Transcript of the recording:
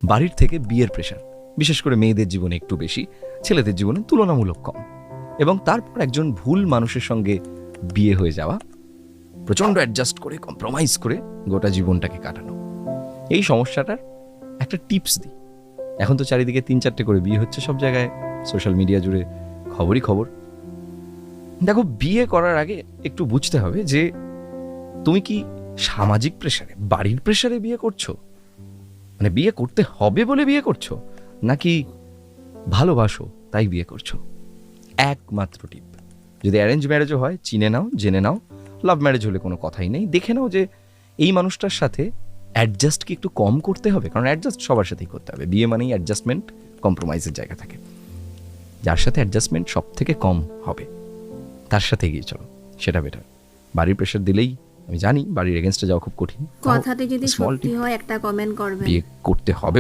বাড়ির থেকে বিয়ের প্রেশার, বিশেষ করে মেয়েদের জীবনে একটু বেশি, ছেলেদের জীবনে তুলনামূলক কম। এবং তারপর একজন ভুল মানুষের সঙ্গে বিয়ে হয়ে যাওয়া, প্রচণ্ড অ্যাডজাস্ট করে কম্প্রোমাইজ করে গোটা জীবনটাকে কাটানো। এই সমস্যাটার একটা টিপস দিই। এখন তো চারিদিকে 3-4টে করে বিয়ে হচ্ছে সব জায়গায়, সোশ্যাল মিডিয়া জুড়ে খবরই খবর। দেখো, বিয়ে করার আগে একটু বুঝতে হবে যে তুমি কি সামাজিক প্রেশারে, বাড়ির প্রেশারে বিয়ে করছো, মানে বিয়ে করতে হবে বলে বিয়ে করছো, নাকি ভালোবাসো তাই বিয়ে করছো। একমাত্র টিপ, যদি অ্যারেঞ্জ ম্যারেজও হয় চিনে নাও, জেনে নাও। লাভ ম্যারেজ হলে কোনো কথাই নেই, দেখে নাও যে এই মানুষটার সাথে অ্যাডজাস্ট কি একটু কম করতে হবে, কারণ অ্যাডজাস্ট সবার সাথেই করতে হবে। বিয়ে মানেই অ্যাডজাস্টমেন্ট, কম্প্রোমাইজের জায়গা থাকে। যার সাথে অ্যাডজাস্টমেন্ট সব থেকে কম হবে তার সাথে এগিয়ে চলো, সেটা বেটার। বাড়ির প্রেশার দিলেই, আমি জানি বাড়ির এগেনস্টে যাওয়া খুব কঠিন, কথাটি যদি স্মল সত্যি হয় একটা কমেন্ট করবেন। বিয়ে করতে হবে